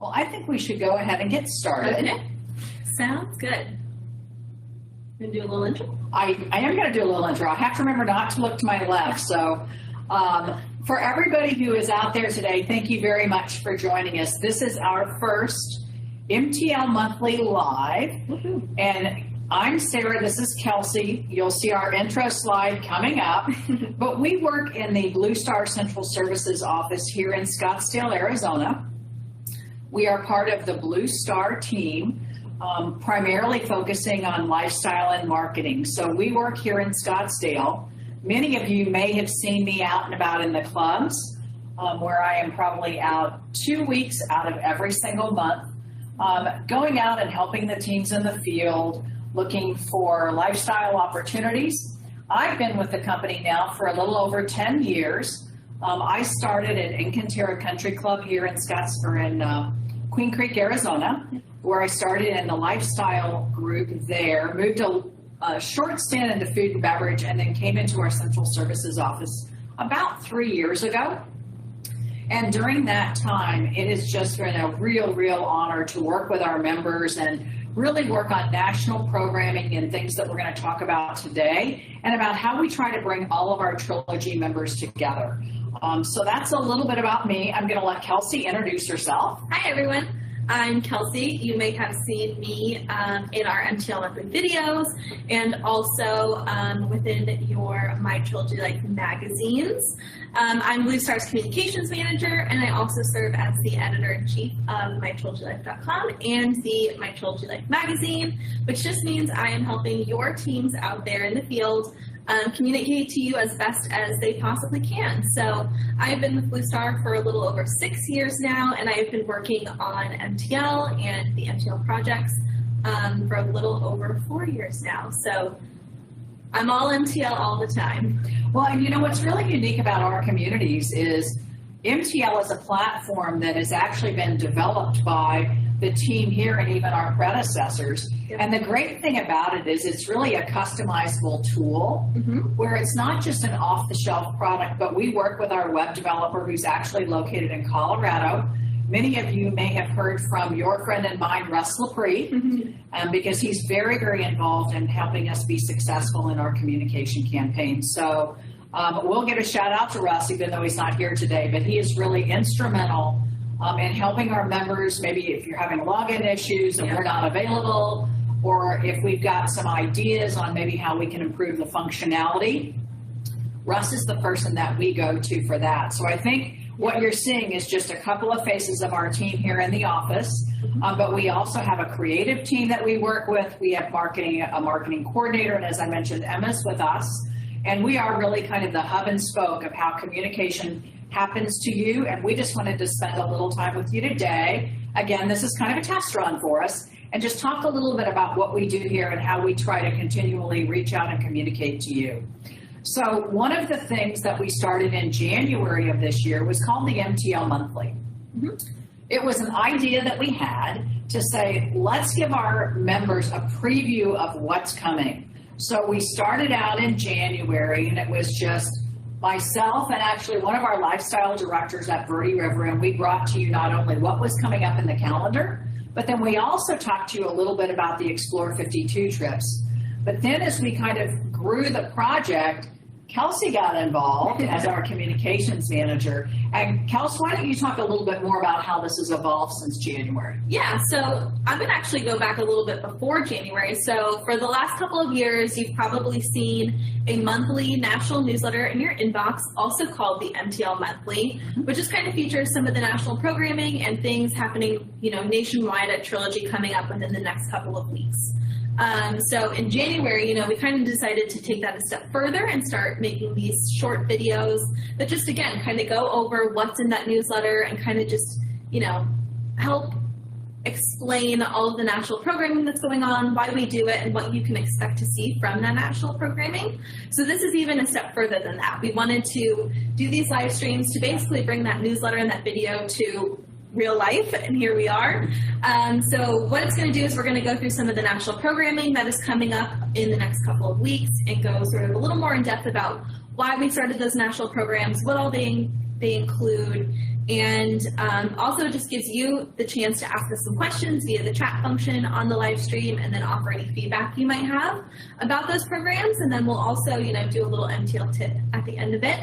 Well, I think we should go ahead and get started. Okay. Sounds good. You gonna do a little intro? I am going to do a little intro. I have to remember not to look to my left. So for everybody who is out there today, thank you very much for joining us. This is our first MTL Monthly Live. Woohoo. And I'm Sara, this is Kelci. You'll see our intro slide coming up. But we work in the BlueStar Central Services office here in Scottsdale, Arizona. We are part of the BlueStar team, primarily focusing on lifestyle and marketing. So we work here in Scottsdale. Many of you may have seen me out and about in the clubs, where I am probably out 2 weeks out of every single month, going out and helping the teams in the field, looking for lifestyle opportunities. I've been with the company now for a little over 10 years. I started at Encantera Country Club here in Queen Creek, Arizona, where I started in the lifestyle group there, moved a short stint into food and beverage, and then came into our central services office about 3 years ago. And during that time, it has just been a real honor to work with our members and really work on national programming and things that we're going to talk about today, and about how we try to bring all of our Trilogy members together. So that's a little bit about me. I'm going to let Kelci introduce herself. Hi, everyone. I'm Kelci. You may have seen me in our MTL Monthly videos and also within your My Trilogy Life magazines. I'm BlueStar's communications manager, and I also serve as the editor-in-chief of MyTrilogyLife.com and the My Trilogy Life magazine, which just means I am helping your teams out there in the field communicate to you as best as they possibly can. So I've been with BlueStar for a little over 6 years now, and I've been working on MTL and the MTL projects for a little over 4 years now. So I'm all MTL all the time. Well, and you know what's really unique about our communities is MTL is a platform that has actually been developed by the team here and even our predecessors. Yep. And the great thing about it is it's really a customizable tool where it's not just an off-the-shelf product, but we work with our web developer who's actually located in Colorado. Many of you may have heard from your friend and mine, Russ LaPree, because he's very involved in helping us be successful in our communication campaign. So we'll give a shout out to Russ, even though he's not here today, but he is really instrumental in helping our members, maybe if you're having login issues and we're not available, or if we've got some ideas on maybe how we can improve the functionality. Russ is the person that we go to for that. So I think what you're seeing is just a couple of faces of our team here in the office, but we also have a creative team that we work with. We have a marketing coordinator, and as I mentioned, Emma's with us. And we are really kind of the hub and spoke of how communication happens to you, and we just wanted to spend a little time with you today. Again, this is kind of a test run for us, and just talk a little bit about what we do here and how we try to continually reach out and communicate to you. So one of the things that we started in January of this year was called the MTL Monthly. It was an idea that we had to say, let's give our members a preview of what's coming. So we started out in January, and it was just myself and actually one of our lifestyle directors at Verde River, and we brought to you not only what was coming up in the calendar, but then we also talked to you a little bit about the Explore 52 trips. But then as we kind of grew the project, Kelci got involved as our communications manager. And Kelci, why don't you talk a little bit more about how this has evolved since January? Yeah, so I'm going to actually go back a little bit before January. So for the last couple of years, you've probably seen a monthly national newsletter in your inbox, also called the MTL Monthly, which just kind of features some of the national programming and things happening, nationwide at Trilogy coming up within the next couple of weeks. So in January, we kind of decided to take that a step further and start making these short videos that just, again, kind of go over what's in that newsletter and kind of just, help explain all of the national programming that's going on, why we do it, and what you can expect to see from that national programming. So this is even a step further than that. We wanted to do these live streams to basically bring that newsletter and that video to real life, and here we are. So what it's going to do is we're going to go through some of the national programming that is coming up in the next couple of weeks and go sort of a little more in depth about why we started those national programs, what all they they include, and also just gives you the chance to ask us some questions via the chat function on the live stream, and then offer any feedback you might have about those programs. And then we'll also, you know, do a little MTL tip at the end of it.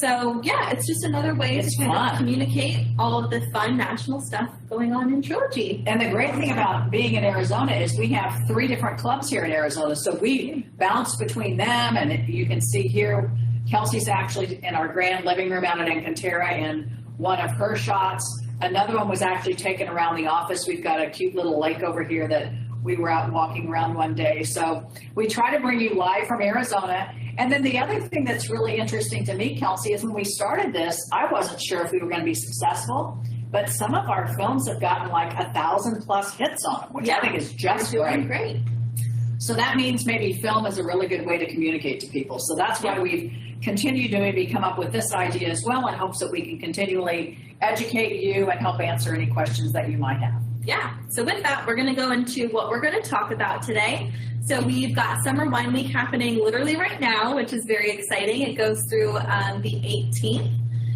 So yeah, it's just another way to kind of communicate all of the fun national stuff going on in Trilogy. And the great thing about being in Arizona is we have 3 different clubs here in Arizona, so we bounce between them. And you can see here, Kelci's actually in our grand living room out at Encanterra in one of her shots. Another one was actually taken around the office. We've got a cute little lake over here that we were out walking around one day. So we try to bring you live from Arizona. And then the other thing that's really interesting to me, Kelci, is when we started this, I wasn't sure if we were going to be successful, but some of our films have gotten like 1,000+ hits on them, which I think is just great. So that means maybe film is a really good way to communicate to people. So that's why we've continued to maybe come up with this idea as well, in hopes that we can continually educate you and help answer any questions that you might have. Yeah, so with that, we're going to go into what we're going to talk about today. So we've got Summer Wine Week happening literally right now, which is very exciting. It goes through the 18th.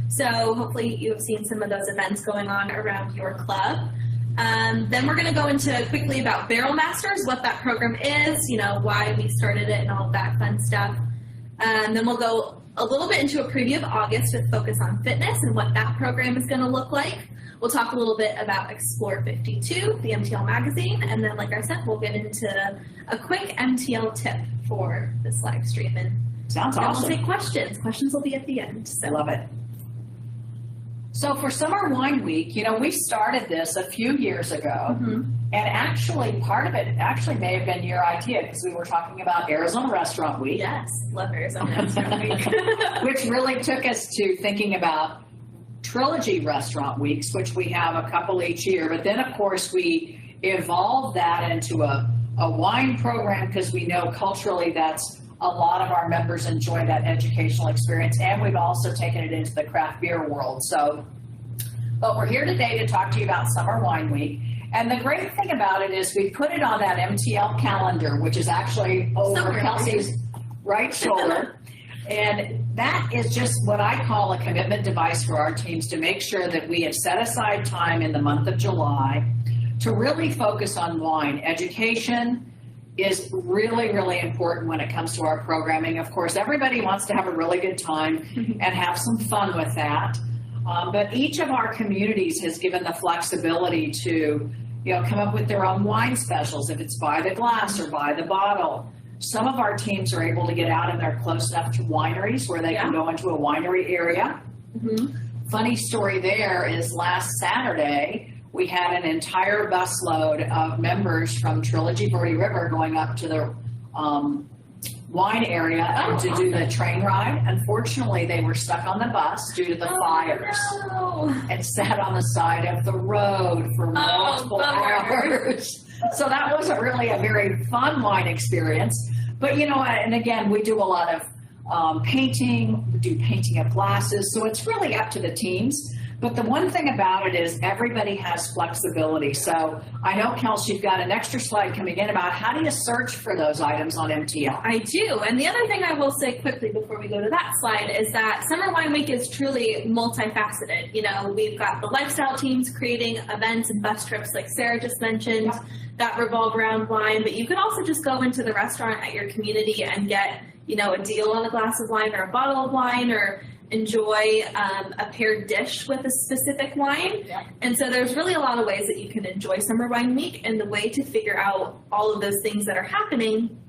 So hopefully you have seen some of those events going on around your club. Then we're going to go into quickly about Barrel Masters, what that program is, you know, why we started it and all of that fun stuff. Then we'll go a little bit into a preview of August with focus on fitness and what that program is going to look like. We'll talk a little bit about Explore 52, the MTL magazine, and then, like I said, we'll get into a quick MTL tip for this live stream. And sounds awesome. We'll take questions. Questions will be at the end. So. Love it. So for Summer Wine Week, you know, we started this a few years ago, and actually part of it actually may have been your idea, because we were talking about Arizona Restaurant Week. Yes, love Arizona Restaurant Week. Which really took us to thinking about Trilogy Restaurant Weeks, which we have a couple each year. But then, of course, we evolved that into a wine program, because we know culturally that's a lot of our members enjoy that educational experience, and we've also taken it into the craft beer world. So, but we're here today to talk to you about Summer Wine Week. And the great thing about it is we put it on that MTL calendar, which is actually over Kelci's right shoulder. And that is just what I call a commitment device for our teams, to make sure that we have set aside time in the month of July to really focus on wine. Education is really, really important when it comes to our programming. Of course, everybody wants to have a really good time and have some fun with that. But each of our communities has given the flexibility to, you know, come up with their own wine specials, if it's by the glass or by the bottle. Some of our teams are able to get out and they're close enough to wineries where they can go into a winery area. Funny story there is last Saturday, we had an entire busload of members from Trilogy Verde River going up to the wine area to do the train ride. Unfortunately, they were stuck on the bus due to the fires and sat on the side of the road for multiple hours. So that wasn't really a very fun wine experience. But, you know, and again, we do a lot of painting, we do painting of glasses, so it's really up to the teams. But the one thing about it is everybody has flexibility. So I know, Kelci, you've got an extra slide coming in about how do you search for those items on MTL? I do. And the other thing I will say quickly before we go to that slide is that Summer Wine Week is truly multifaceted. You know, we've got the lifestyle teams creating events and bus trips like Sara just mentioned that revolve around wine. But you could also just go into the restaurant at your community and get, you know, a deal on a glass of wine or a bottle of wine, or enjoy a paired dish with a specific wine. And so there's really a lot of ways that you can enjoy Summer Wine Week, and the way to figure out all of those things that are happening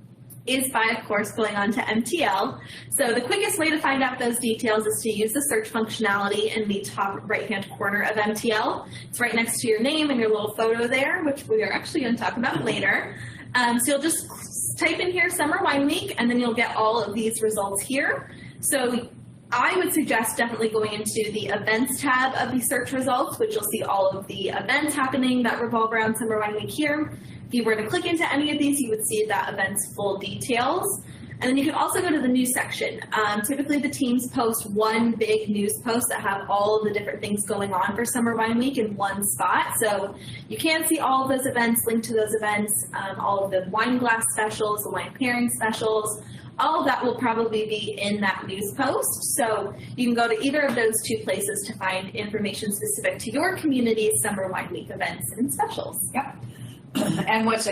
is by, of course, going on to MTL. So the quickest way to find out those details is to use the search functionality in the top right-hand corner of MTL. It's right next to your name and your little photo there, which we are actually going to talk about later. So you'll just type in here Summer Wine Week, and then you'll get all of these results here. So I would suggest definitely going into the events tab of the search results, which you'll see all of the events happening that revolve around Summer Wine Week here. If you were to click into any of these, you would see that event's full details. And then you can also go to the news section. Typically the teams post one big news post that have all of the different things going on for Summer Wine Week in one spot. So you can see all of those events, link to those events, all of the wine glass specials, the wine pairing specials, all of that will probably be in that news post. So you can go to either of those two places to find information specific to your community's Summer Wine Week events and specials. Yep. And what's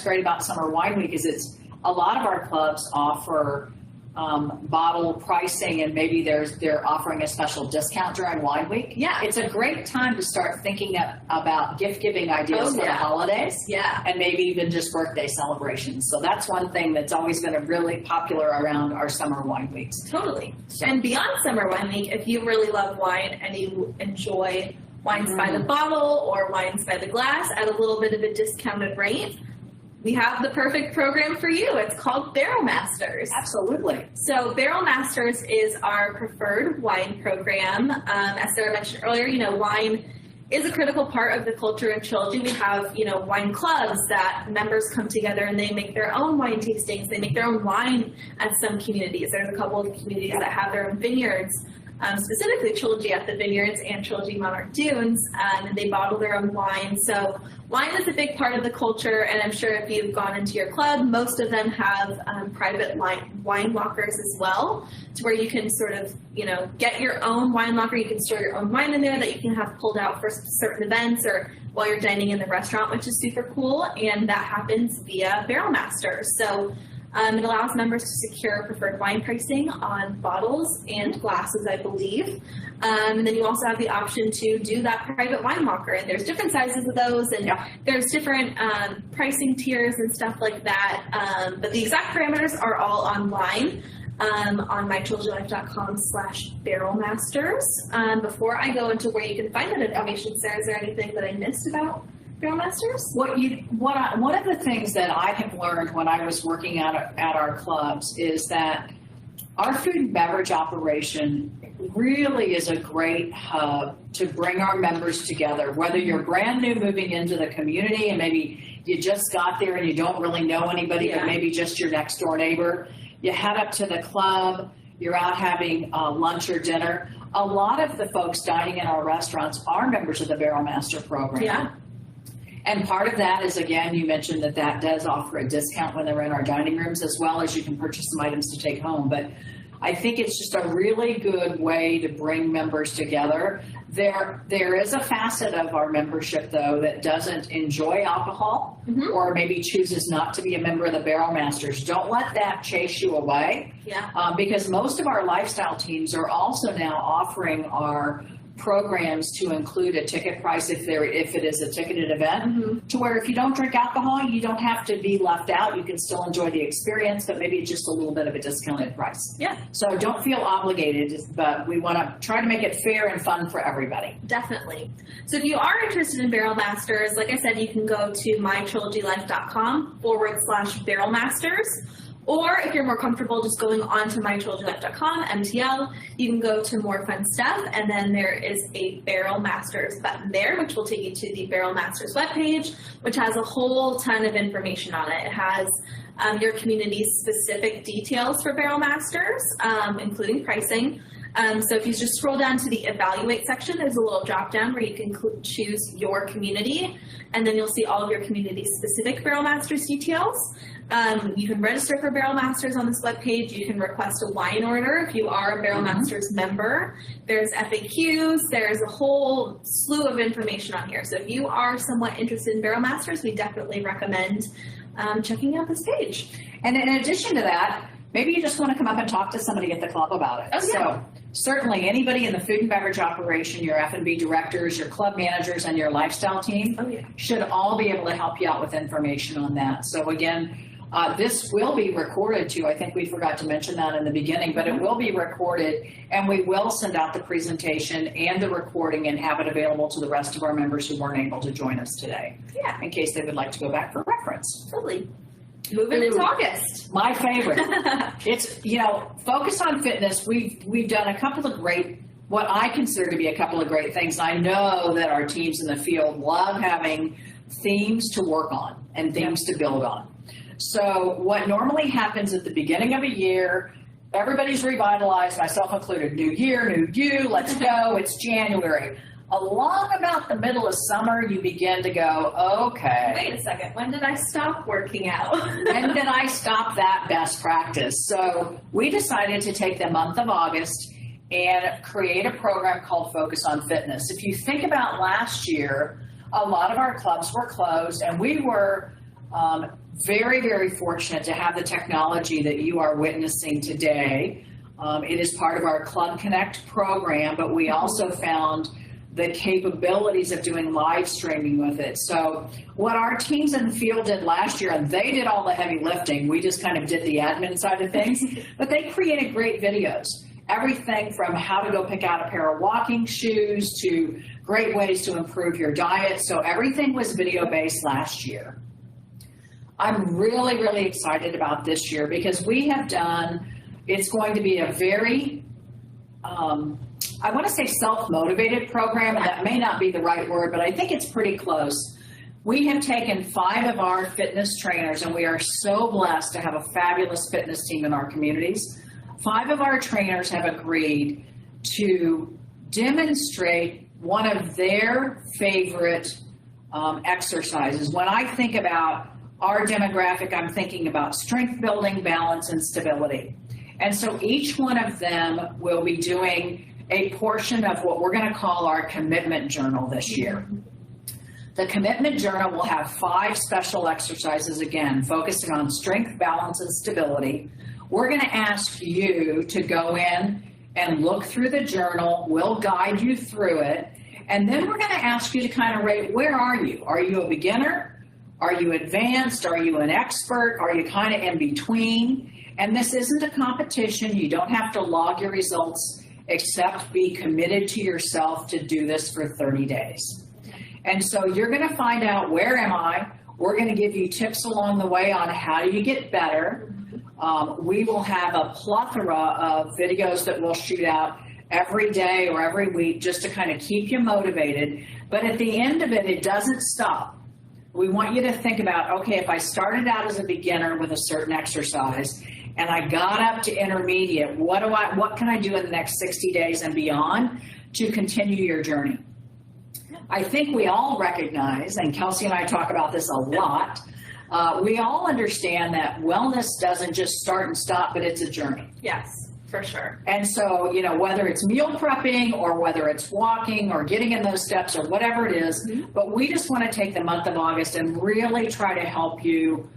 great about Summer Wine Week is a lot of our clubs offer bottle pricing, and maybe they're offering a special discount during Wine Week. Yeah. It's a great time to start thinking about gift-giving ideas for the holidays. Yeah. And maybe even just birthday celebrations. So that's one thing that's always been a really popular around our Summer Wine Weeks. Totally. So. And beyond Summer Wine Week, if you really love wine and you enjoy wines by the bottle or wines by the glass at a little bit of a discounted rate, we have the perfect program for you. It's called Barrel Masters. Absolutely. So Barrel Masters is our preferred wine program. As Sarah mentioned earlier, wine is a critical part of the culture in Trilogy. We have, wine clubs that members come together and they make their own wine tastings. They make their own wine at some communities. There's a couple of communities that have their own vineyards. Specifically Trilogy at the Vineyards and Trilogy Monarch Dunes, and they bottle their own wine. So wine is a big part of the culture, and I'm sure if you've gone into your club, most of them have private wine lockers as well, to where you can sort of, get your own wine locker. You can store your own wine in there that you can have pulled out for certain events or while you're dining in the restaurant, which is super cool, and that happens via Barrel Masters. So it allows members to secure preferred wine pricing on bottles and glasses, I believe. And then you also have the option to do that private wine locker. And there's different sizes of those, and there's different pricing tiers and stuff like that. But the exact parameters are all online on mytrilogylife.com/barrelmasters. Before I go into where you can find that information, Sarah, is there anything that I missed about Barrel Masters? One of the things that I have learned when I was working at our clubs is that our food and beverage operation really is a great hub to bring our members together, whether you're brand new moving into the community and maybe you just got there and you don't really know anybody, but maybe just your next door neighbor. You head up to the club, you're out having lunch or dinner. A lot of the folks dining in our restaurants are members of the Barrel Master program. Yeah. And part of that is, again, you mentioned that does offer a discount when they're in our dining rooms, as well as you can purchase some items to take home. But I think it's just a really good way to bring members together. There is a facet of our membership, though, that doesn't enjoy alcohol or maybe chooses not to be a member of the Barrel Masters. Don't let that chase you away. Because most of our lifestyle teams are also now offering our programs to include a ticket price if it is a ticketed event, to where if you don't drink alcohol, you don't have to be left out. You can still enjoy the experience, but maybe just a little bit of a discounted price. So don't feel obligated, but we want to try to make it fair and fun for everybody. Definitely. So if you are interested in Barrel Masters, like I said, you can go to mytrilogylife.com/Barrel Masters. Or if you're more comfortable just going on to mytrilogylife.com, MTL, you can go to more fun stuff, and then there is a Barrel Masters button there, which will take you to the Barrel Masters webpage, which has a whole ton of information on it. It has your community's specific details for Barrel Masters, including pricing. So if you just scroll down to the evaluate section, there's a little drop down where you can choose your community, and then you'll see all of your community specific Barrel Masters details. You can register for Barrel Masters on this webpage. You can request a wine order if you are a Barrel Masters member. There's FAQs. There's a whole slew of information on here. So if you are somewhat interested in Barrel Masters, we definitely recommend checking out this page. And in addition to that, maybe you just want to come up and talk to somebody at the club about it. So certainly anybody in the food and beverage operation, your F&B directors, your club managers, and your lifestyle team should all be able to help you out with information on that. So again, this will be recorded too. I think we forgot to mention that in the beginning, but it will be recorded, and we will send out the presentation and the recording and have it available to the rest of our members who weren't able to join us today, in case they would like to go back for reference. Totally. Moving into August. My favorite. It's, Focus on Fitness. We've done a couple of what I consider to be a couple of great things. I know that our teams in the field love having themes to work on and themes to build on. So what normally happens at the beginning of a year, everybody's revitalized, myself included. New year, new you, let's go. It's January. along about the middle of summer, you begin to go, okay. Wait a second, when did I stop working out? When did I stop that best practice? So we decided to take the month of August and create a program called Focus on Fitness. If you think about last year, a lot of our clubs were closed, and we were very, very fortunate to have the technology that you are witnessing today. It is part of our Club Connect program, but we also found the capabilities of doing live streaming with it. So what our teams in the field did last year, and they did all the heavy lifting, we just kind of did the admin side of things, but they created great videos. Everything from how to go pick out a pair of walking shoes to great ways to improve your diet. So everything was video-based last year. I'm really, really excited about this year because we have done, it's going to be a very, I want to say self-motivated program, and that may not be the right word, but I think it's pretty close. We have taken 5 of our fitness trainers, and we are so blessed to have a fabulous fitness team in our communities. 5 of our trainers have agreed to demonstrate one of their favorite exercises. When I think about our demographic, I'm thinking about strength building, balance, and stability. And so each one of them will be doing a portion of what we're going to call our commitment journal this year. The commitment journal will have 5 special exercises, again, focusing on strength, balance, and stability. We're going to ask you to go in and look through the journal. We'll guide you through it. And then we're going to ask you to kind of rate, where are you? Are you a beginner? Are you advanced? Are you an expert? Are you kind of in between? And this isn't a competition. You don't have to log your results, except be committed to yourself to do this for 30 days. And so you're going to find out, where am I? We're going to give you tips along the way on how do you get better. We will have a plethora of videos that we'll shoot out every day or every week just to kind of keep you motivated. But at the end of it, it doesn't stop. We want you to think about, okay, if I started out as a beginner with a certain exercise and I got up to intermediate, what can I do in the next 60 days and beyond to continue your journey? I think we all recognize, and Kelci and I talk about this a lot, we all understand that wellness doesn't just start and stop, but it's a journey. Yes, for sure. And so, you know, whether it's meal prepping or whether it's walking or getting in those steps or whatever it is, but we just want to take the month of August and really try to help you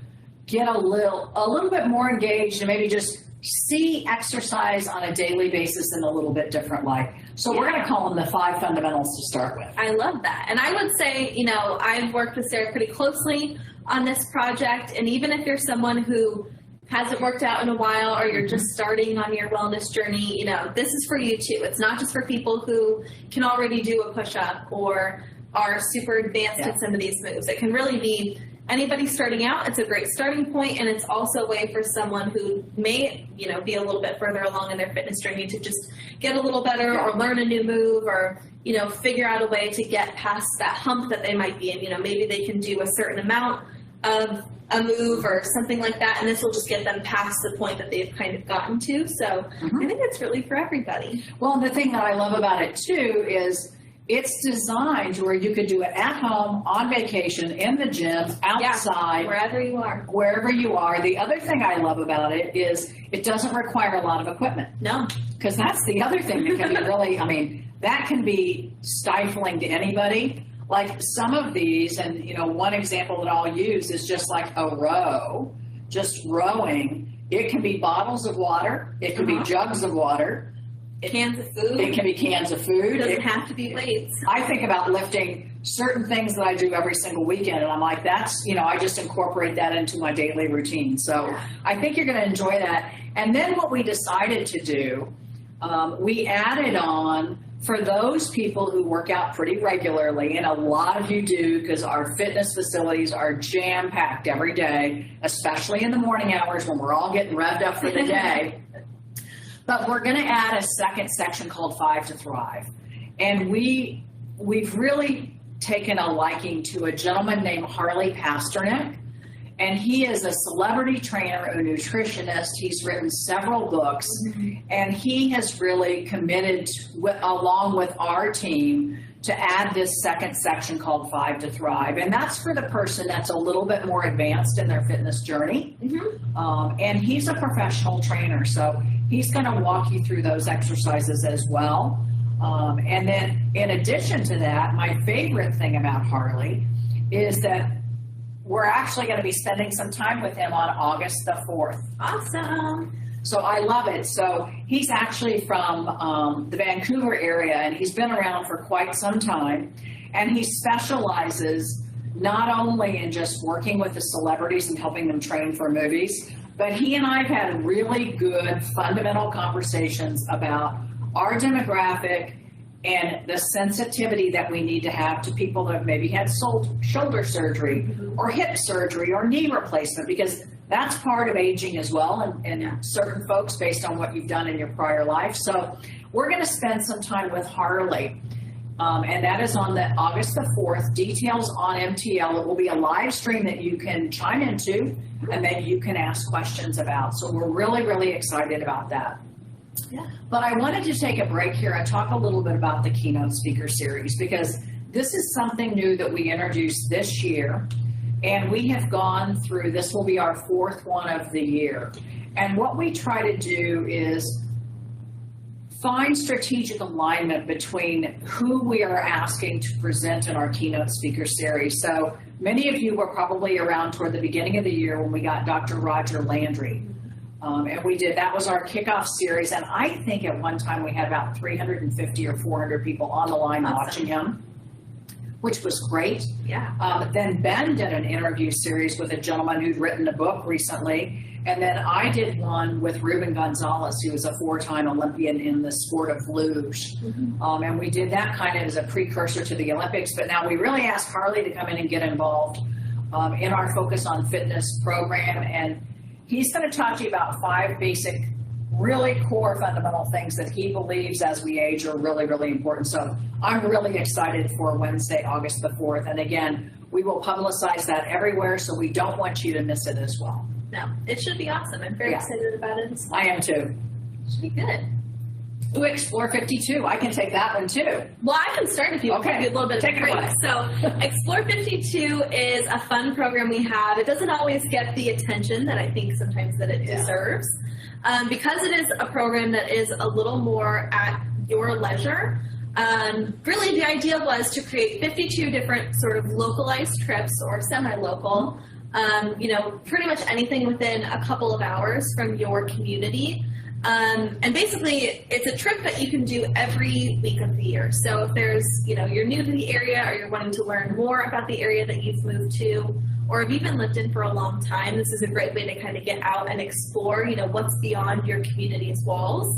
get a little bit more engaged and maybe just see exercise on a daily basis in a little bit different light. So we're going to call them the 5 fundamentals to start with. I love that. And I would say, you know, I've worked with Sara pretty closely on this project. And even if you're someone who hasn't worked out in a while or you're just starting on your wellness journey, you know, this is for you too. It's not just for people who can already do a push-up or are super advanced at some of these moves. It can really be anybody starting out. It's a great starting point, and it's also a way for someone who may, you know, be a little bit further along in their fitness journey to just get a little better or learn a new move or, you know, figure out a way to get past that hump that they might be in. You know, maybe they can do a certain amount of a move or something like that, and this will just get them past the point that they've kind of gotten to. So I think it's really for everybody. Well, and the thing that I love about it too is it's designed where you could do it at home, on vacation, in the gym, outside. Wherever you are. Wherever you are. The other thing I love about it is it doesn't require a lot of equipment. No. Because that's the other thing that can be really, I mean, that can be stifling to anybody. Like some of these, and you know, one example that I'll use is just like a row, just rowing. It can be bottles of water. It can be jugs of water. Cans of food. It can be cans of food. It doesn't have to be weights. I think about lifting certain things that I do every single weekend, and I'm like, that's, you know, I just incorporate that into my daily routine. So I think you're going to enjoy that. And then what we decided to do, we added on for those people who work out pretty regularly, and a lot of you do because our fitness facilities are jam-packed every day, especially in the morning hours when we're all getting revved up for the day. But we're going to add a second section called 5 to Thrive. And we've really taken a liking to a gentleman named Harley Pasternak. And he is a celebrity trainer, a nutritionist. He's written several books, and he has really committed, along with our team, to add this second section called 5 to Thrive. And that's for the person that's a little bit more advanced in their fitness journey. And he's a professional trainer, so he's going to walk you through those exercises as well. And then in addition to that, my favorite thing about Harley is that we're actually going to be spending some time with him on August the 4th. Awesome. So I love it. So he's actually from the Vancouver area, and he's been around for quite some time. And he specializes not only in just working with the celebrities and helping them train for movies, but he and I have had really good fundamental conversations about our demographic and the sensitivity that we need to have to people that have maybe had shoulder surgery or hip surgery or knee replacement, because that's part of aging as well, and certain folks based on what you've done in your prior life. So we're going to spend some time with Harley, and that is on the August the 4th. Details on MTL. It will be a live stream that you can chime into and then you can ask questions about. So we're really, really excited about that. Yeah. But I wanted to take a break here and talk a little bit about the keynote speaker series, because this is something new that we introduced this year, and we have gone through, this will be our 4th one of the year. And what we try to do is find strategic alignment between who we are asking to present in our keynote speaker series. So many of you were probably around toward the beginning of the year when we got Dr. Roger Landry. And we did, that was our kickoff series, and I think at one time we had about 350 or 400 people on the line watching him, which was great. Yeah. Then Ben did an interview series with a gentleman who'd written a book recently, and then I did one with Ruben Gonzalez, who was a 4-time Olympian in the sport of luge. And we did that kind of as a precursor to the Olympics, but now we really asked Harley to come in and get involved in our Focus on Fitness program, and he's going to talk to you about 5 basic, really core fundamental things that he believes as we age are really, really important. So I'm really excited for Wednesday, August the 4th. And again, we will publicize that everywhere, so we don't want you to miss it as well. No, it should be awesome. I'm very excited about it as well. I am too. It should be good. Ooh, Explore 52. I can take that one too. Well, I can start if you want to do a little bit Take of a it break. away. So Explore 52 is a fun program we have. It doesn't always get the attention that I think sometimes that it deserves. Because it is a program that is a little more at your leisure, really the idea was to create 52 different sort of localized trips or semi-local, pretty much anything within a couple of hours from your community. And basically, it's a trip that you can do every week of the year. So if there's, you're new to the area or you're wanting to learn more about the area that you've moved to, or if you've been lived in for a long time, this is a great way to kind of get out and explore, what's beyond your community's walls.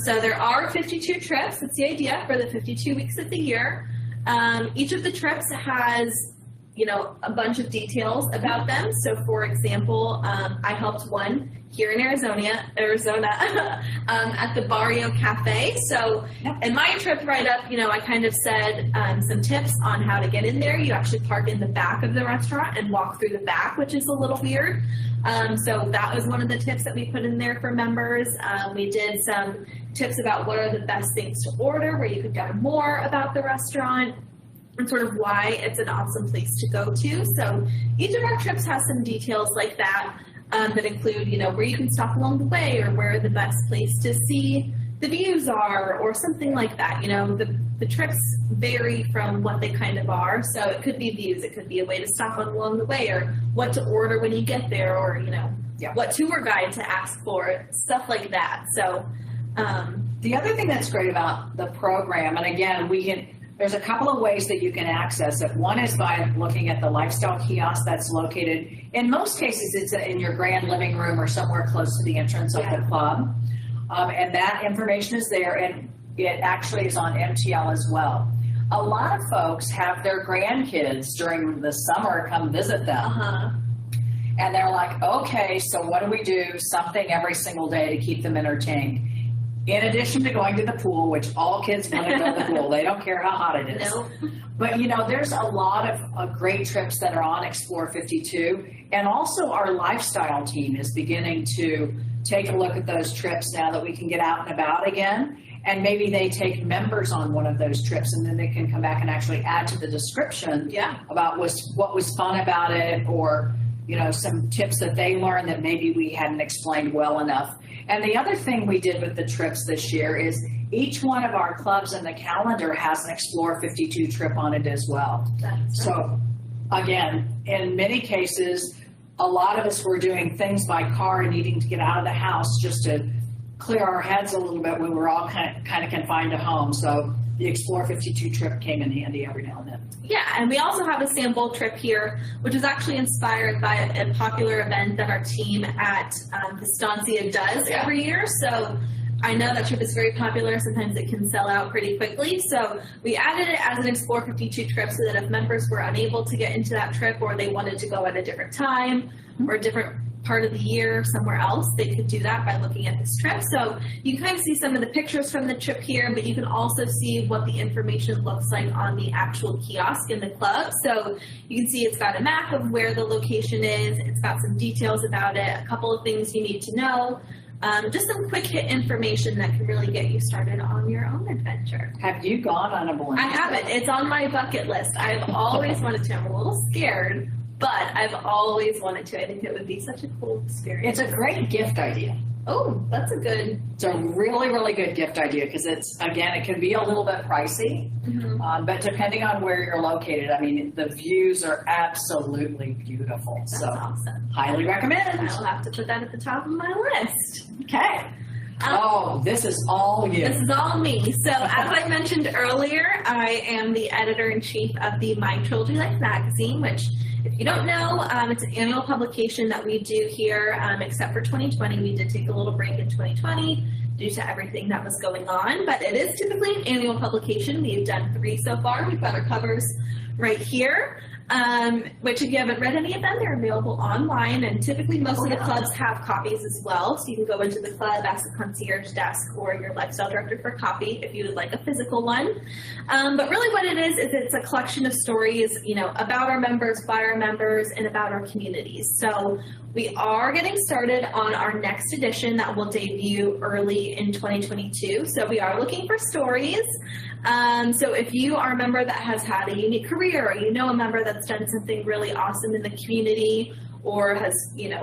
So there are 52 trips. That's the idea for the 52 weeks of the year. Each of the trips has a bunch of details about them. So for example, I helped one here in Arizona at the Barrio Cafe. So in my trip write-up, I kind of said some tips on how to get in there. You actually park in the back of the restaurant and walk through the back, which is a little weird. So that was one of the tips that we put in there for members. We did some tips about what are the best things to order, where you could learn more about the restaurant, and sort of why it's an awesome place to go to. So each of our trips has some details like that that include, where you can stop along the way, or where the best place to see the views are, or something like that. The trips vary from what they kind of are. So it could be views, it could be a way to stop along the way, or what to order when you get there, or, what tour guide to ask for, stuff like that. So the other thing that's great about the program, and again, there's a couple of ways that you can access it. One is by looking at the lifestyle kiosk that's located, in most cases, it's in your grand living room or somewhere close to the entrance of the club. And that information is there, and it actually is on MTL as well. A lot of folks have their grandkids during the summer come visit them. And they're like, okay, so what do we do? Something every single day to keep them entertained. in addition to going to the pool, which all kids want to go to the pool, they don't care how hot it is. No. But there's a lot of great trips that are on Explore 52, and also our lifestyle team is beginning to take a look at those trips now that we can get out and about again. And maybe they take members on one of those trips, and then they can come back and actually add to the description about what was fun about it, or some tips that they learned that maybe we hadn't explained well enough. And the other thing we did with the trips this year is each one of our clubs in the calendar has an Explore 52 trip on it as well. So again, in many cases, a lot of us were doing things by car and needing to get out of the house just to clear our heads a little bit when we're all kind of confined to home. So the Explore 52 trip came in handy every now and then. Yeah, and we also have a sample trip here, which is actually inspired by a popular event that our team at Estancia does every year. So I know that trip is very popular. Sometimes it can sell out pretty quickly. So we added it as an Explore 52 trip so that if members were unable to get into that trip, or they wanted to go at a different time or a different part of the year somewhere else, they could do that by looking at this trip. So you can kind of see some of the pictures from the trip here, but you can also see what the information looks like on the actual kiosk in the club. So you can see it's got a map of where the location is. It's got some details about it, a couple of things you need to know. Just some quick hit information that can really get you started on your own adventure. Have you gone on a blind? I haven't. It's on my bucket list. I've always wanted to. I'm a little scared, but I've always wanted to. I think it would be such a cool experience. It's a great gift idea. Oh, that's a good. It's a really, really good gift idea because it can be a little bit pricey, but depending on where you're located, I mean, the views are absolutely beautiful. That's awesome. Highly recommend. I'll have to put that at the top of my list. Okay. This is all you. This is all me. So as I mentioned earlier, I am the editor-in-chief of the My Trilogy Life magazine, which, if you don't know, it's an annual publication that we do here, except for 2020. We did take a little break in 2020 due to everything that was going on, but it is typically an annual publication. We've done 3 so far. We've got our covers right here, which if you haven't read any of them, they're available online, and typically most of the clubs have copies as well, so you can go into the club, ask the concierge desk or your lifestyle director for a copy if you would like a physical one. But really what it is it's a collection of stories, about our members, by our members, and about our communities. So we are getting started on our next edition that will debut early in 2022. So we are looking for stories. So if you are a member that has had a unique career, or a member that's done something really awesome in the community, or has,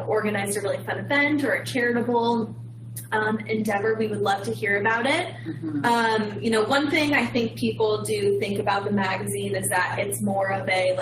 organized a really fun event or a charitable endeavor, we would love to hear about it. One thing I think people do think about the magazine is that it's more of a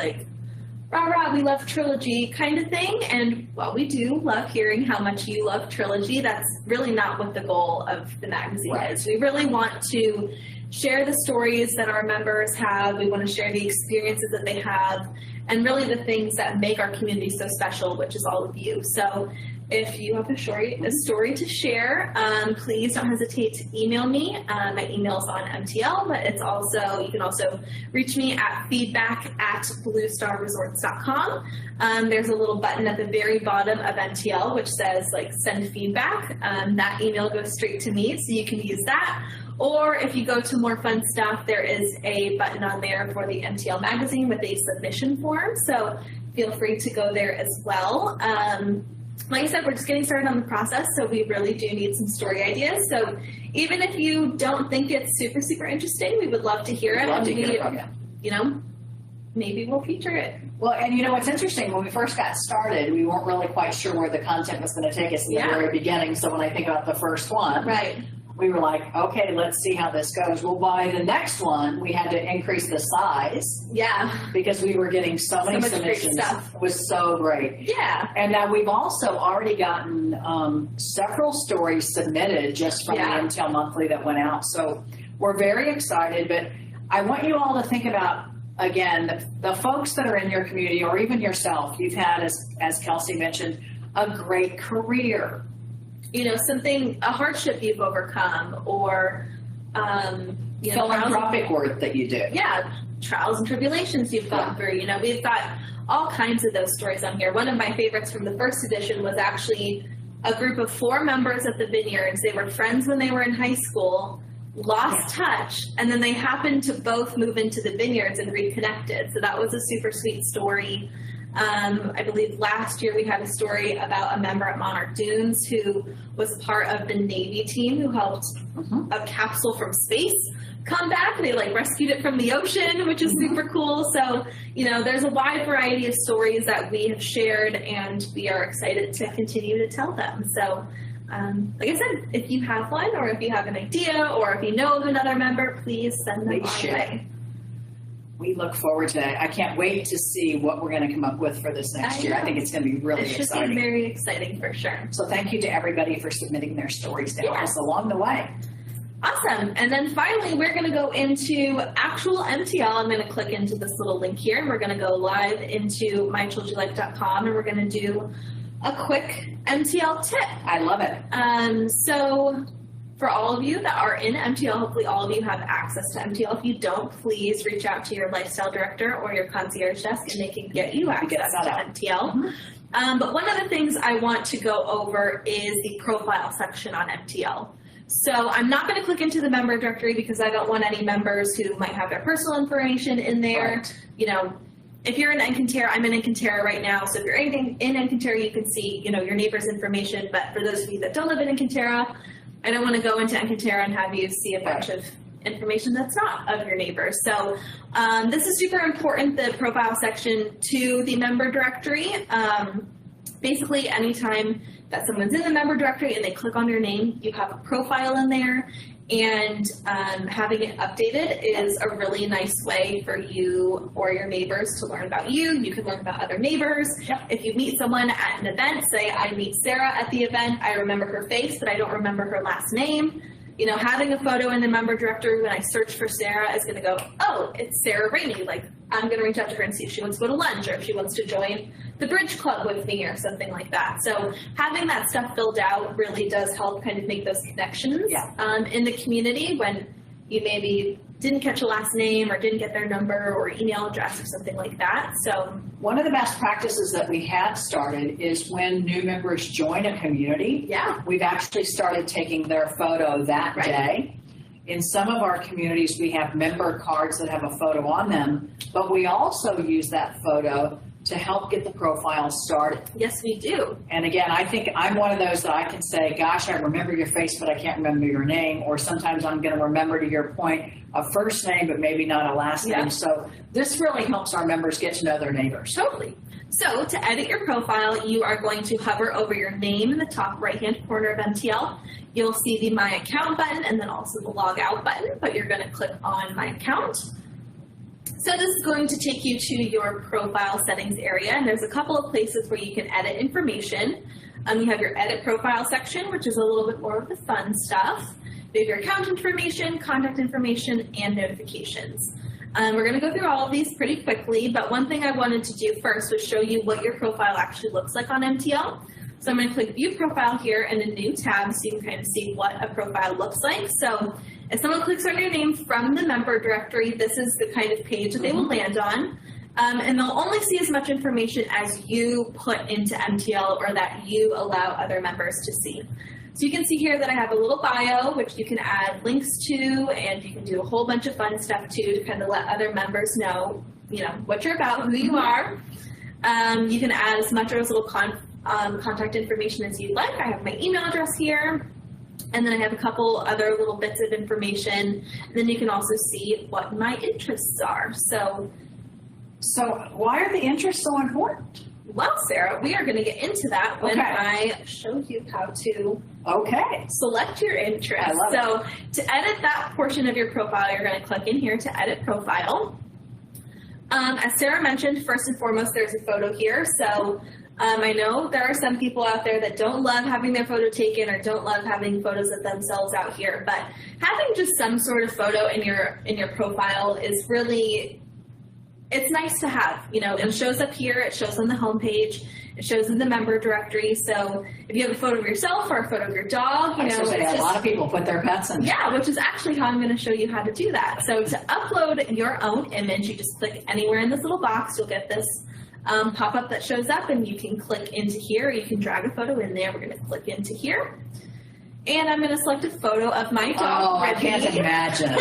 rah, we love Trilogy kind of thing. And while we do love hearing how much you love Trilogy, that's really not what the goal of the magazine is. We really want to share the stories that our members have. We want to share the experiences that they have, and really the things that make our community so special, which is all of you. So if you have a story to share, please don't hesitate to email me. My email is on MTL, but you can also reach me at feedback@bluestarresorts.com. There's a little button at the very bottom of MTL which says send feedback. That email goes straight to me, so you can use that. Or if you go to more fun stuff, there is a button on there for the MTL magazine with a submission form, so feel free to go there as well. Like I said, we're just getting started on the process, so we really do need some story ideas. So even if you don't think it's super, super interesting, we would love to hear it. Maybe we'll feature it. Well, and what's interesting, when we first got started, we weren't really quite sure where the content was going to take us in the very beginning. So when I think about the first one, we were like, okay, let's see how this goes. Well, by the next one, we had to increase the size. Yeah. Because we were getting so many submissions. It was so great. Yeah. And now we've also already gotten several stories submitted just from the MTL Monthly that went out. So we're very excited, but I want you all to think about, again, the folks that are in your community, or even yourself. You've had, as Kelci mentioned, a great career. A hardship you've overcome, or philanthropic work that you do. Yeah, trials and tribulations you've gone through. We've got all kinds of those stories on here. One of my favorites from the first edition was actually a group of 4 members at the Vineyards. They were friends when they were in high school, lost touch, and then they happened to both move into the Vineyards and reconnected. So that was a super sweet story. I believe last year we had a story about a member at Monarch Dunes who was part of the Navy team who helped a capsule from space come back. They like rescued it from the ocean, which is super cool. So, you know, there's a wide variety of stories that we have shared, and we are excited to continue to tell them. So, like I said, if you have one, or if you have an idea, or if you know of another member, please send them our way. We look forward to it. I can't wait to see what we're going to come up with for this next year. I think it's going to be really exciting. It should be very exciting for sure. So thank you to everybody for submitting their stories to us along the way. Awesome. And then finally, we're going to go into actual MTL. I'm going to click into this little link here, and we're going to go live into mytrilogylife.com, and we're going to do a quick MTL tip. I love it. So for all of you that are in MTL, hopefully all of you have access to MTL. If you don't, please reach out to your lifestyle director or your concierge desk, and they can get you access to MTL. But one of the things I want to go over is the profile section on MTL. So I'm not going to click into the member directory because I don't want any members who might have their personal information in there. Right. You know, if you're in Encanterra, I'm in Encanterra right now. So if you're anything in Encanterra, you can see, you know, your neighbor's information. But for those of you that don't live in Encanterra, I don't want to go into Encanterra and have you see a bunch of information that's not of your neighbors. So this is super important, the profile section to the member directory. Basically, anytime that someone's in the member directory and they click on your name, you have a profile in there, and having it updated is a really nice way for you or your neighbors to learn about you. You can learn about other neighbors. Yep. If you meet someone at an event, say I meet Sara at the event, I remember her face, but I don't remember her last name. You know, having a photo in the member directory when I search for Sara is going to go, oh, it's Sara Rainey. Like, I'm going to reach out to her and see if she wants to go to lunch or if she wants to join the bridge club with me or something like that. So having that stuff filled out really does help kind of make those connections in the community when you maybe didn't catch a last name or didn't get their number or email address or something like that. So one of the best practices that we have started is when new members join a community. We've actually started taking their photo that day. In some of our communities, we have member cards that have a photo on them, but we also use that photo to help get the profile started. Yes, we do. And again, I think I'm one of those that I can say, gosh, I remember your face, but I can't remember your name. Or sometimes I'm going to remember, to your point, a first name, but maybe not a last name. So this really helps our members get to know their neighbors. Totally. So to edit your profile, you are going to hover over your name in the top right-hand corner of MTL. You'll see the My Account button and then also the Log Out button, but you're going to click on My Account. So this is going to take you to your profile settings area, and there's a couple of places where you can edit information. You have your edit profile section, which is a little bit more of the fun stuff. You have your account information, contact information, and notifications. We're going to go through all of these pretty quickly, but one thing I wanted to do first was show you what your profile actually looks like on MTL. So I'm going to click View Profile here in a new tab so you can kind of see what a profile looks like. So if someone clicks on your name from the member directory, this is the kind of page that they will land on. And they'll only see as much information as you put into MTL or that you allow other members to see. So you can see here that I have a little bio, which you can add links to, and you can do a whole bunch of fun stuff too to kind of let other members know, you know, what you're about, who you are. You can add as much or as little contact information as you'd like. I have my email address here, and then I have a couple other little bits of information. And then you can also see what my interests are. So why are the interests so important? Well, Sara, we are going to get into that when I show you how to select your interest. So to edit that portion of your profile, you're going to click in here to edit profile. As Sara mentioned, first and foremost, there's a photo here. So I know there are some people out there that don't love having their photo taken or don't love having photos of themselves out here, but having just some sort of photo in your profile is really, it's nice to have. You know, it shows up here, it shows on the homepage, it shows in the member directory. So if you have a photo of yourself or a photo of your dog, you know, a lot of people put their pets in. Yeah, which is actually how I'm going to show you how to do that. So to upload your own image, you just click anywhere in this little box. You'll get this pop-up that shows up, and you can click into here. You can drag a photo in there. We're going to click into here. And I'm going to select a photo of my dog, I can't imagine.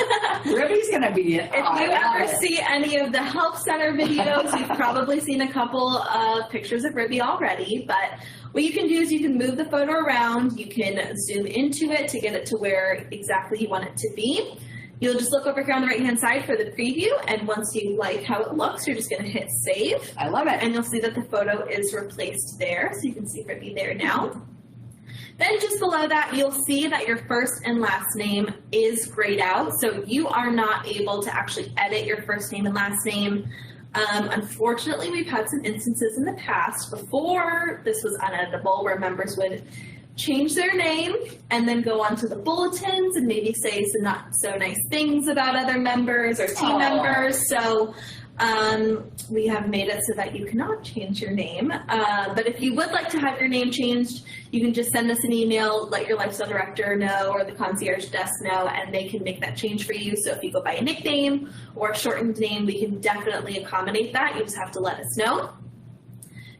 Ribby's going to be it. If you ever see any of the Health Center videos, you've probably seen a couple of pictures of Ribby already. But what you can do is you can move the photo around. You can zoom into it to get it to where exactly you want it to be. You'll just look over here on the right-hand side for the preview, and once you like how it looks, you're just going to hit save. I love it. And you'll see that the photo is replaced there, so you can see Ribby there now. Then just below that, you'll see that your first and last name is grayed out, so you are not able to actually edit your first name and last name. Unfortunately, we've had some instances in the past before this was uneditable where members would change their name and then go onto the bulletins and maybe say some not so nice things about other members or team members. So we have made it so that you cannot change your name. But if you would like to have your name changed, you can just send us an email, let your lifestyle director know or the concierge desk know, and they can make that change for you. So if you go by a nickname or a shortened name, we can definitely accommodate that. You just have to let us know.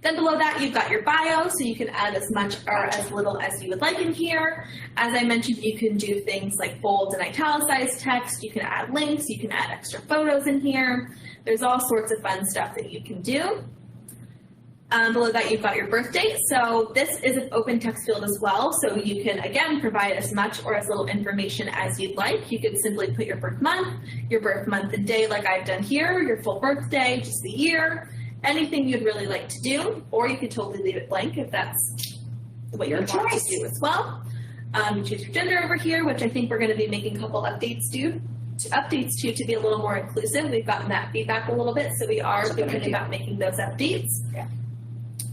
Then below that, you've got your bio, so you can add as much or as little as you would like in here. As I mentioned, you can do things like bold and italicized text. You can add links. You can add extra photos in here. There's all sorts of fun stuff that you can do. Below that, you've got your birth date. So this is an open text field as well. So you can, again, provide as much or as little information as you'd like. You can simply put your birth month and day like I've done here, your full birthday, just the year, anything you'd really like to do, or you could totally leave it blank if that's what you want to do as well. You choose your gender over here, which I think we're going to be making a couple updates to be a little more inclusive. We've gotten that feedback a little bit, so we are thinking about making those updates. Yeah.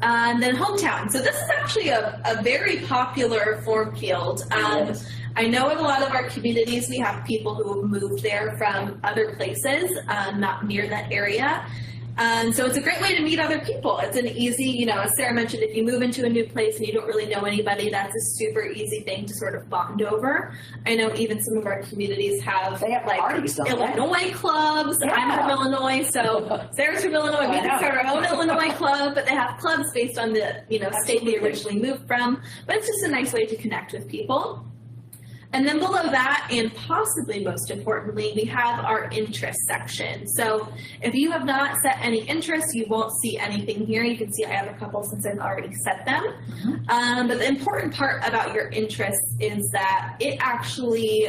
And then hometown. So this is actually a very popular form field. I know in a lot of our communities we have people who have moved there from other places, not near that area. So it's a great way to meet other people. It's an easy, as Sarah mentioned, if you move into a new place and you don't really know anybody, that's a super easy thing to sort of bond over. I know even some of our communities have Illinois clubs. Yeah. I'm from Illinois, so Sarah's from Illinois. We can start our own Illinois club, but they have clubs based on the state we originally moved from. But it's just a nice way to connect with people. And then below that, and possibly most importantly, we have our interest section. So if you have not set any interests, you won't see anything here. You can see I have a couple since I've already set them. Mm-hmm. But the important part about your interests is that it actually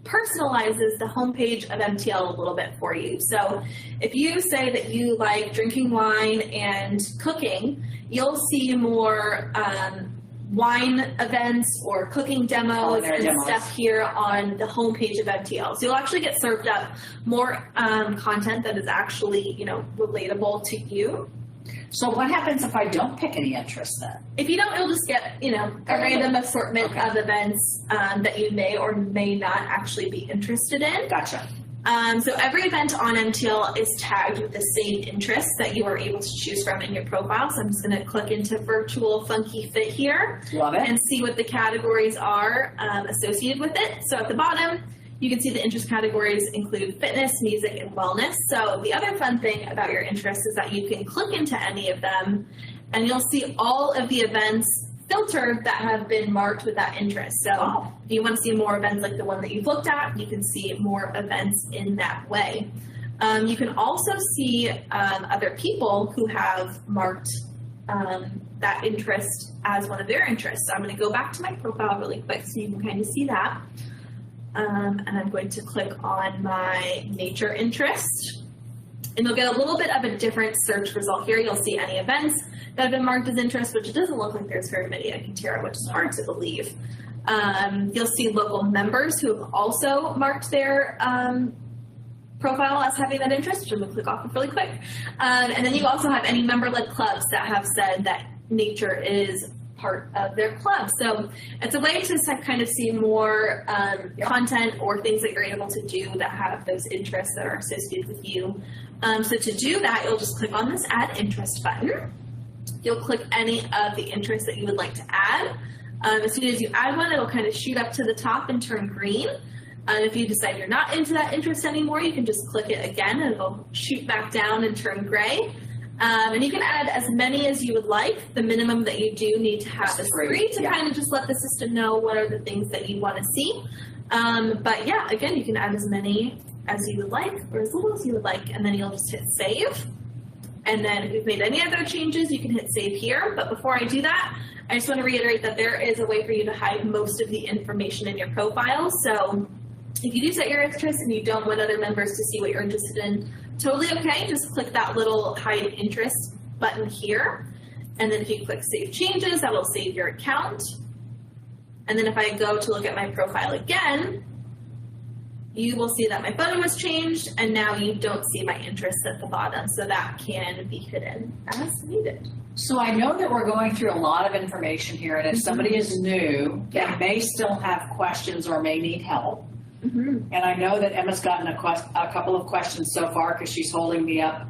personalizes the homepage of MTL a little bit for you. So if you say that you like drinking wine and cooking, you'll see more wine events or cooking demos stuff here on the homepage of MTL. So you'll actually get served up more content that is actually, relatable to you. So what happens if I don't pick any interests then? If you don't, you'll just get, a random assortment of events that you may or may not actually be interested in. Gotcha. So every event on MTL is tagged with the same interests that you are able to choose from in your profile. So I'm just going to click into Virtual Funky Fit here. Love it. And see what the categories are associated with it. So at the bottom, you can see the interest categories include fitness, music, and wellness. So the other fun thing about your interests is that you can click into any of them and you'll see all of the events filtered that have been marked with that interest. So if you want to see more events like the one that you've looked at, you can see more events in that way. You can also see other people who have marked that interest as one of their interests. So I'm going to go back to my profile really quick so you can kind of see that. And I'm going to click on my nature interest. And you'll get a little bit of a different search result here. You'll see any events that have been marked as interest, which it doesn't look like there's very many in Terra, which is hard to believe. You'll see local members who have also marked their profile as having that interest, which I'm going to click off of really quick. And then you also have any member-led clubs that have said that nature is part of their club. So it's a way to kind of see more content or things that you're able to do that have those interests that are associated with you. So to do that, you'll just click on this Add Interest button. You'll click any of the interests that you would like to add. As soon as you add one, it'll kind of shoot up to the top and turn green. If you decide you're not into that interest anymore, you can just click it again and it'll shoot back down and turn gray. And you can add as many as you would like. The minimum that you do need to have is 3 to kind of just let the system know what are the things that you want to see. But yeah, again, you can add as many as you would like or as little as you would like, and then you'll just hit save. And then if you've made any other changes, you can hit save here. But before I do that, I just want to reiterate that there is a way for you to hide most of the information in your profile. So if you do set your interests and you don't want other members to see what you're interested in, totally okay. Just click that little hide interest button here. And then if you click save changes, that will save your account. And then if I go to look at my profile again, you will see that my photo has changed, and now you don't see my interests at the bottom, so that can be hidden as needed. So I know that we're going through a lot of information here, and if somebody is new, they may still have questions or may need help. And I know that Emma's gotten a couple of questions so far because she's holding me up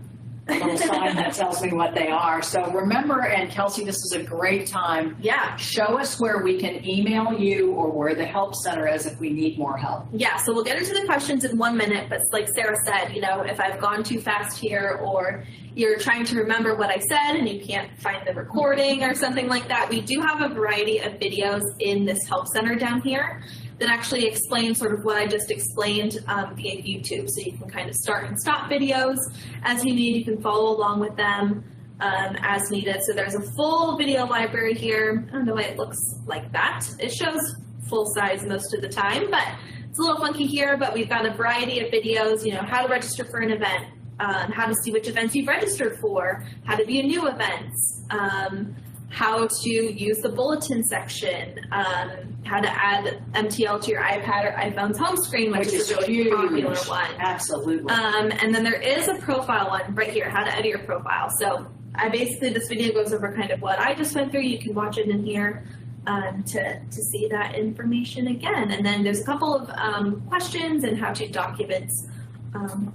a little sign that tells me what they are. So remember, and Kelci, this is a great time. Yeah. Show us where we can email you or where the help center is if we need more help. Yeah, so we'll get into the questions in 1 minute, but like Sara said, you know, if I've gone too fast here or you're trying to remember what I said and you can't find the recording or something like that, we do have a variety of videos in this help center down here that actually explain sort of what I just explained via YouTube. So you can kind of start and stop videos as you need. You can follow along with them as needed. So there's a full video library here. I don't know why it looks like that. It shows full size most of the time, but it's a little funky here, but we've got a variety of videos, you know, how to register for an event, how to see which events you've registered for, how to view new events, how to use the bulletin section, how to add MTL to your iPad or iPhone's home screen, which is a really popular one. Absolutely. And then there is a profile one right here, how to edit your profile. So this video goes over kind of what I just went through. You can watch it in here to see that information again. And then there's a couple of questions and how-to documents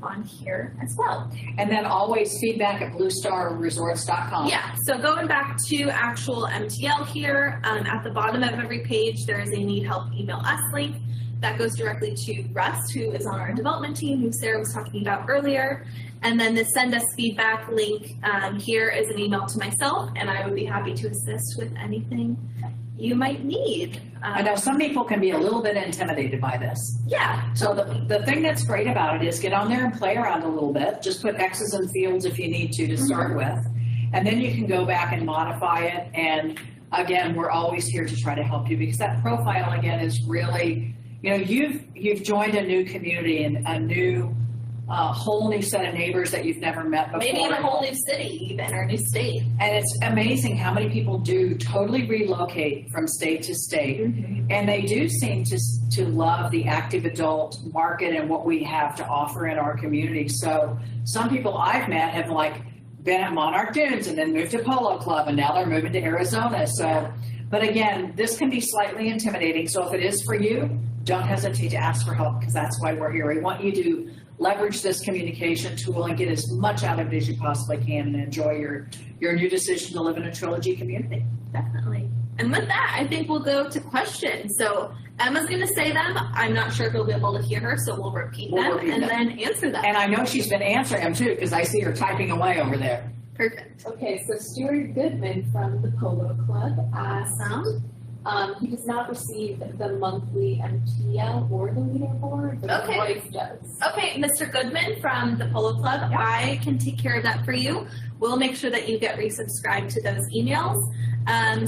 on here as well. And then always feedback at BlueStarResorts.com. Yeah, so going back to actual MTL here, at the bottom of every page, there is a need help email us link. That goes directly to Russ, who is on our development team, who Sara was talking about earlier. And then the send us feedback link here is an email to myself, and I would be happy to assist with anything you might need. I know some people can be a little bit intimidated by this. Yeah. So the thing that's great about it is get on there and play around a little bit. Just put X's and fields if you need to start with. And then you can go back and modify it. And again, we're always here to try to help you because that profile, again, is really, you know, you've joined a new community and a new whole new set of neighbors that you've never met before. Maybe in a whole new city, even, or a new state. And it's amazing how many people do totally relocate from state to state. And they do seem to love the active adult market and what we have to offer in our community. So some people I've met have been at Monarch Dunes and then moved to Polo Club and now they're moving to Arizona. So, but again, this can be slightly intimidating. So if it is for you, don't hesitate to ask for help because that's why we're here. We want you to leverage this communication tool and get as much out of it as you possibly can and enjoy your new decision to live in a Trilogy community. Definitely. And with that, I think we'll go to questions. So Emma's going to say them. I'm not sure if you'll be able to hear her, so we'll repeat them and then answer them. And I know she's been answering them too because I see her typing away over there. Perfect. Okay, so Stuart Goodman from the Polo Club asked, he does not receive the monthly MTL or the leaderboard, but Okay. his wife does. Okay, Mr. Goodman from the Polo Club, I can take care of that for you. We'll make sure that you get resubscribed to those emails.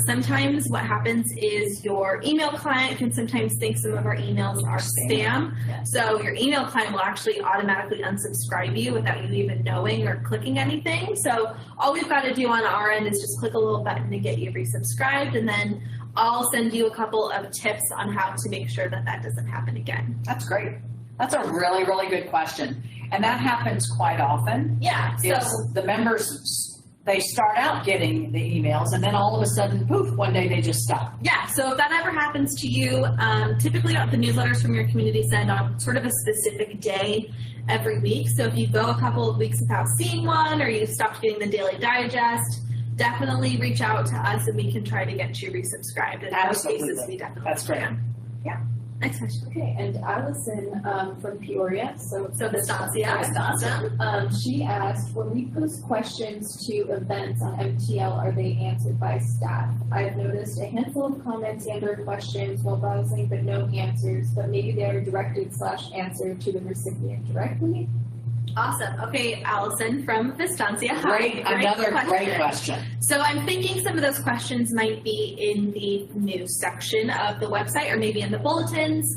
Sometimes what happens is your email client can sometimes think some of our emails are spam. Yes. So your email client will actually automatically unsubscribe you without you even knowing or clicking anything. So all we've got to do on our end is just click a little button to get you resubscribed, and then I'll send you a couple of tips on how to make sure that that doesn't happen again. That's great. That's a really, really good question. And that happens quite often. Yeah. So The members, they start out getting the emails and then all of a sudden, poof, one day they just stop. yeah, so if that ever happens to you, typically the newsletters from your community send on sort of a specific day every week. So if you go a couple of weeks without seeing one or you've stopped getting the daily digest, definitely reach out to us and we can try to get you resubscribed. In those Absolutely. cases, we definitely That's great. can. Yeah. Next question. Okay, and Allison from Peoria, so Vistancia. she asked, when we post questions to events on MTL, are they answered by staff? I've noticed a handful of comments and or questions while browsing, but no answers, but maybe they are directed/answered to the recipient directly. Awesome. Okay, Allison from Vistancia. Another great question. So I'm thinking some of those questions might be in the news section of the website or maybe in the bulletins.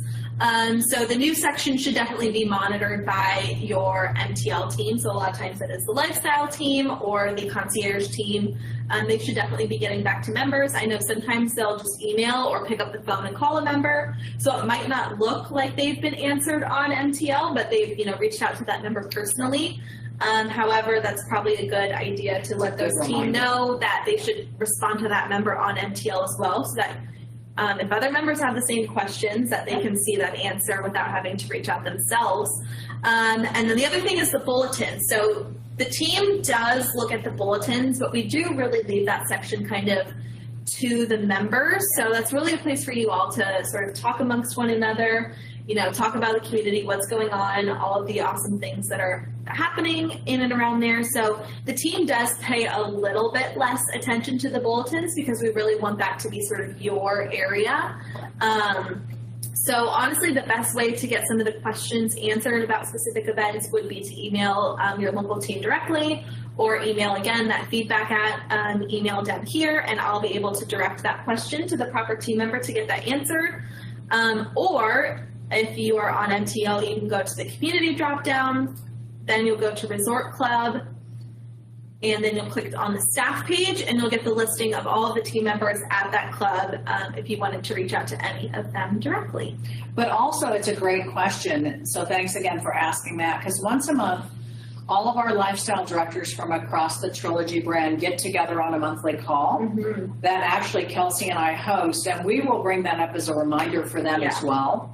So the news section should definitely be monitored by your MTL team. So a lot of times it is the lifestyle team or the concierge team. They should definitely be getting back to members. I know sometimes they'll just email or pick up the phone and call a member. So it might not look like they've been answered on MTL, but they've reached out to that member personally. However, that's probably a good idea to let those team know that they should respond to that member on MTL as well, so that if other members have the same questions, that they can see that answer without having to reach out themselves. And then the other thing is the bulletin. So the team does look at the bulletins, but we do really leave that section kind of to the members. So that's really a place for you all to sort of talk amongst one another, talk about the community, what's going on, all of the awesome things that are happening in and around there. So the team does pay a little bit less attention to the bulletins because we really want that to be sort of your area. So honestly, the best way to get some of the questions answered about specific events would be to email your local team directly, or email again that feedback at email down here, and I'll be able to direct that question to the proper team member to get that answered. Or if you are on MTL, you can go to the community drop-down, then you'll go to Resort Club, and then you'll click on the staff page, and you'll get the listing of all of the team members at that club if you wanted to reach out to any of them directly. But also, it's a great question, so thanks again for asking that, because once a month, all of our lifestyle directors from across the Trilogy brand get together on a monthly call that actually Kelci and I host, and we will bring that up as a reminder for them as well.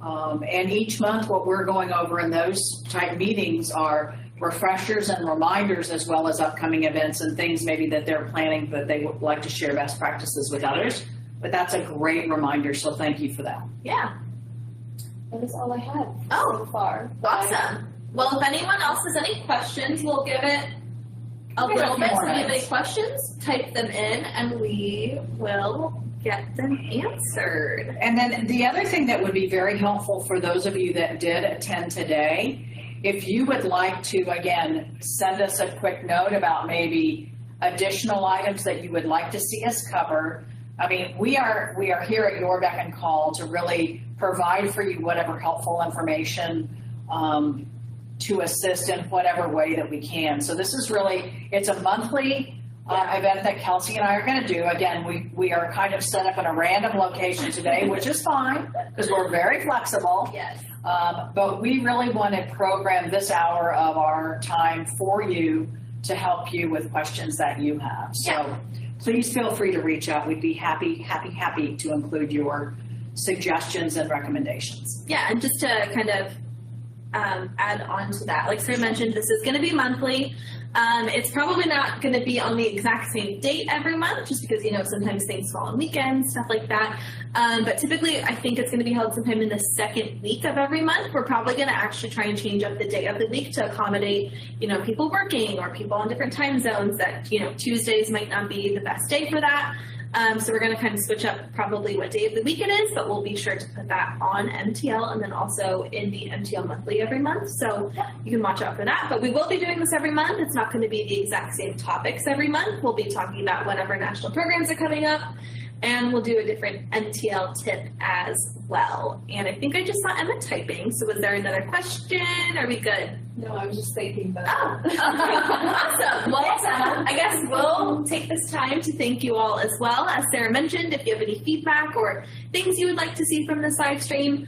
And each month, what we're going over in those type meetings are refreshers and reminders, as well as upcoming events and things maybe that they're planning that they would like to share best practices with others. But that's a great reminder, so thank you for that. Yeah. That is all I have so far. Awesome. Well, if anyone else has any questions, we'll give it a little bit. So if you have any questions, type them in, and we will get them answered. And then the other thing that would be very helpful for those of you that did attend today, if you would like to, again, send us a quick note about maybe additional items that you would like to see us cover. I mean, we are here at your beck and call to really provide for you whatever helpful information to assist in whatever way that we can. So this is really, it's a monthly event that Kelci and I are going to do. Again, we are kind of set up in a random location today, which is fine because we're very flexible. Yes. But we really want to program this hour of our time for you to help you with questions that you have. So please feel free to reach out. We'd be happy to include your suggestions and recommendations. Yeah, and just to kind of add on to that, like Sara mentioned, this is going to be monthly. It's probably not going to be on the exact same date every month, just because, sometimes things fall on weekends, stuff like that. But typically, I think it's going to be held sometime in the second week of every month. We're probably going to actually try and change up the day of the week to accommodate, people working or people on different time zones that, Tuesdays might not be the best day for that. So we're going to kind of switch up probably what day of the week it is, but we'll be sure to put that on MTL and then also in the MTL monthly every month. So you can watch out for that. But we will be doing this every month. It's not going to be the exact same topics every month. We'll be talking about whatever national programs are coming up, and we'll do a different MTL tip as well. And I think I just saw Emma typing. So was there another question? Are we good? No, I was just thinking that. Awesome. Well, I guess we'll take this time to thank you all as well. As Sara mentioned, if you have any feedback or things you would like to see from this live stream,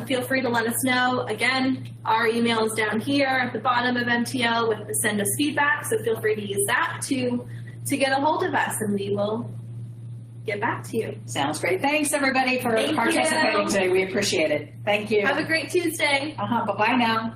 feel free to let us know. Again, our email is down here at the bottom of MTL with the send us feedback. So feel free to use that to get a hold of us, and we will get back to you. Sounds great. Thanks, everybody, for participating today. We appreciate it. Thank you. Have a great Tuesday. Bye-bye now.